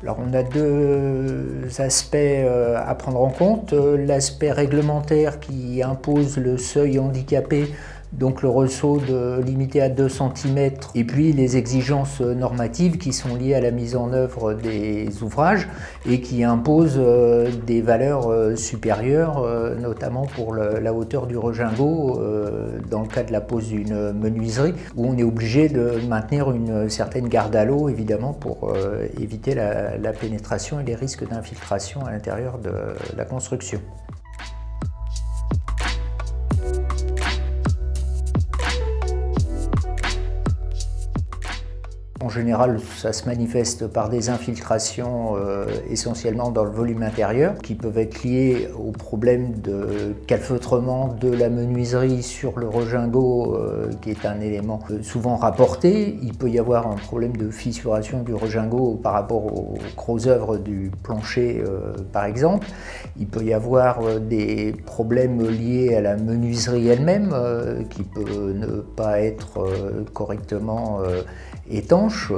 Alors on a deux aspects à prendre en compte. L'aspect réglementaire qui impose le seuil handicapé, donc le ressaut limité à 2 cm, et puis les exigences normatives qui sont liées à la mise en œuvre des ouvrages et qui imposent des valeurs supérieures, notamment pour la hauteur du regingot, dans le cas de la pose d'une menuiserie, où on est obligé de maintenir une certaine garde à l'eau, évidemment, pour éviter la pénétration et les risques d'infiltration à l'intérieur de la construction. En général, ça se manifeste par des infiltrations essentiellement dans le volume intérieur, qui peuvent être liées au problème de calfeutrement de la menuiserie sur le regingot, qui est un élément souvent rapporté. Il peut y avoir un problème de fissuration du regingot par rapport aux gros œuvres du plancher, par exemple. Il peut y avoir des problèmes liés à la menuiserie elle-même, qui peut ne pas être correctement étanche,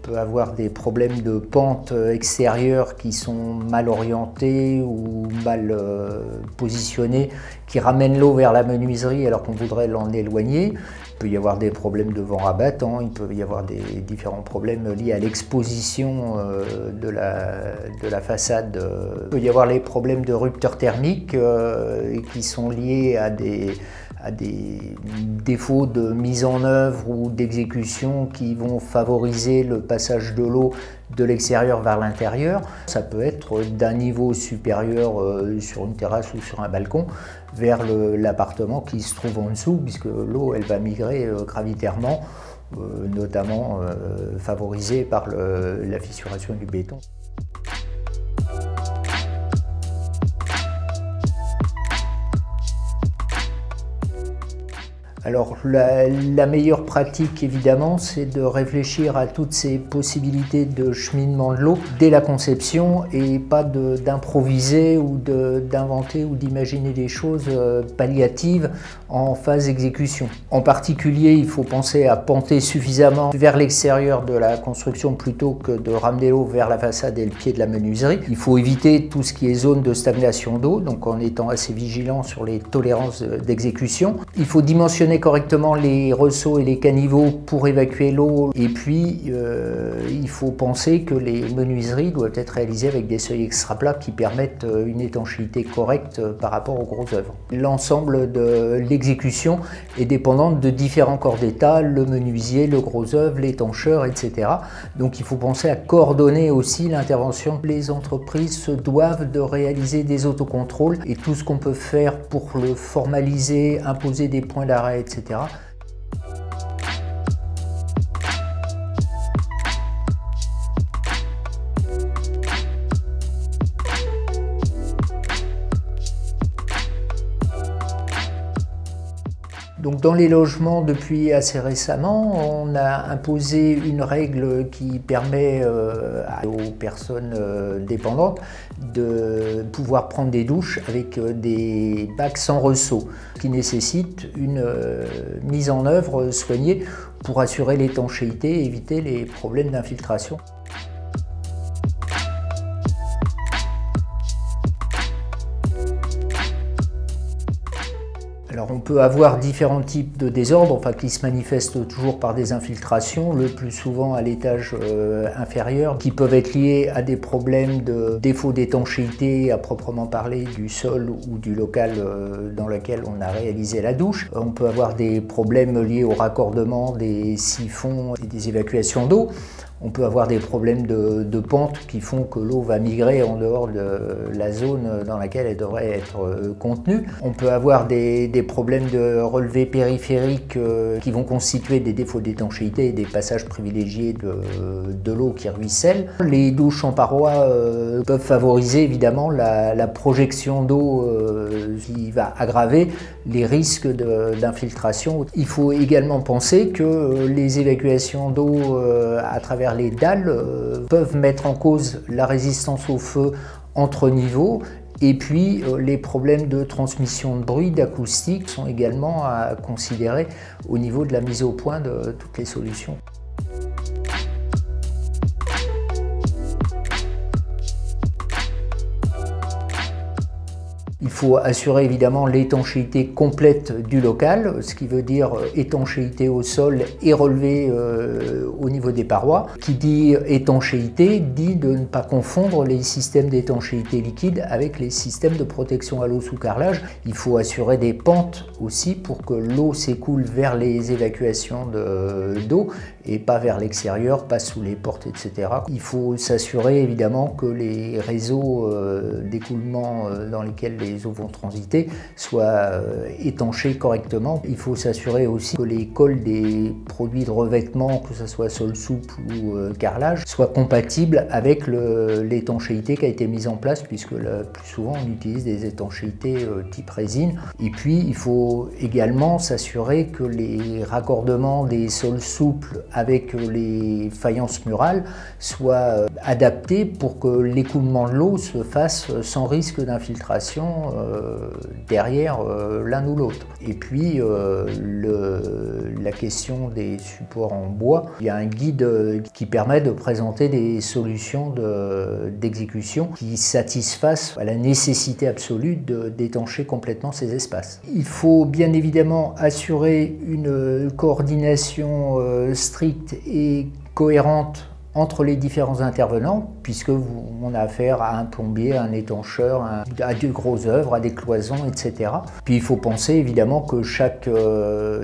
peut avoir des problèmes de pente extérieure qui sont mal orientés ou mal positionnés, qui ramènent l'eau vers la menuiserie alors qu'on voudrait l'en éloigner. Il peut y avoir des problèmes de vent rabattant, il peut y avoir différents problèmes liés à l'exposition de la façade. Il peut y avoir les problèmes de rupture thermique qui sont liés à des défauts de mise en œuvre ou d'exécution qui vont favoriser le passage de l'eau de l'extérieur vers l'intérieur. Ça peut être d'un niveau supérieur sur une terrasse ou sur un balcon vers l'appartement qui se trouve en dessous, puisque l'eau elle va migrer gravitairement, notamment favorisée par la fissuration du béton. Alors la meilleure pratique évidemment, c'est de réfléchir à toutes ces possibilités de cheminement de l'eau dès la conception et pas d'improviser ou d'inventer ou d'imaginer des choses palliatives en phase d'exécution. En particulier, il faut penser à ponter suffisamment vers l'extérieur de la construction plutôt que de ramener l'eau vers la façade et le pied de la menuiserie. Il faut éviter tout ce qui est zone de stagnation d'eau, donc en étant assez vigilant sur les tolérances d'exécution. Il faut dimensionner correctement les ressauts et les caniveaux pour évacuer l'eau, et puis il faut penser que les menuiseries doivent être réalisées avec des seuils extra plats qui permettent une étanchéité correcte par rapport aux grosses œuvres. L'ensemble de l'exécution est dépendante de différents corps d'état, le menuisier, le gros œuvre, l'étancheur, etc. Donc il faut penser à coordonner aussi l'intervention. Les entreprises se doivent de réaliser des autocontrôles et tout ce qu'on peut faire pour le formaliser, imposer des points d'arrêt, etc. Donc dans les logements, depuis assez récemment, on a imposé une règle qui permet aux personnes dépendantes de pouvoir prendre des douches avec des bacs sans ressaut, ce qui nécessite une mise en œuvre soignée pour assurer l'étanchéité et éviter les problèmes d'infiltration. Alors on peut avoir différents types de désordres, enfin qui se manifestent toujours par des infiltrations, le plus souvent à l'étage inférieur, qui peuvent être liés à des problèmes de défaut d'étanchéité à proprement parler du sol ou du local dans lequel on a réalisé la douche. On peut avoir des problèmes liés au raccordement des siphons et des évacuations d'eau. On peut avoir des problèmes de pente qui font que l'eau va migrer en dehors de la zone dans laquelle elle devrait être contenue. On peut avoir des problèmes de relevé périphérique qui vont constituer des défauts d'étanchéité et des passages privilégiés de l'eau qui ruisselle. Les douches en paroi peuvent favoriser évidemment la projection d'eau qui va aggraver les risques d'infiltration. Il faut également penser que les évacuations d'eau à travers les dalles peuvent mettre en cause la résistance au feu entre niveaux, et puis les problèmes de transmission de bruit, d'acoustique sont également à considérer au niveau de la mise au point de toutes les solutions. Il faut assurer évidemment l'étanchéité complète du local, ce qui veut dire étanchéité au sol et relevé au niveau des parois. Qui dit étanchéité dit de ne pas confondre les systèmes d'étanchéité liquide avec les systèmes de protection à l'eau sous carrelage. Il faut assurer des pentes aussi pour que l'eau s'écoule vers les évacuations d'eau et pas vers l'extérieur, pas sous les portes, etc. Il faut s'assurer évidemment que les réseaux d'écoulement dans lesquels les eaux vont transiter soient étanchés correctement. Il faut s'assurer aussi que les cols des produits de revêtement, que ce soit sol souple ou carrelage, soient compatibles avec l'étanchéité qui a été mise en place, puisque le plus souvent on utilise des étanchéités type résine. Et puis il faut également s'assurer que les raccordements des sols souples avec les faïences murales soient adaptés pour que l'écoulement de l'eau se fasse sans risque d'infiltration derrière l'un ou l'autre. Et puis la question des supports en bois, il y a un guide qui permet de présenter des solutions d'exécution qui satisfassent à la nécessité absolue d'étancher complètement ces espaces. Il faut bien évidemment assurer une coordination stricte et cohérente entre les différents intervenants, puisque on a affaire à un plombier, à un étancheur, à de grosses œuvres, à des cloisons, etc. Puis il faut penser évidemment que chaque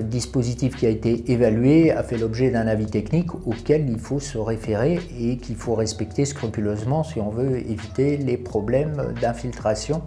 dispositif qui a été évalué a fait l'objet d'un avis technique auquel il faut se référer et qu'il faut respecter scrupuleusement si on veut éviter les problèmes d'infiltration.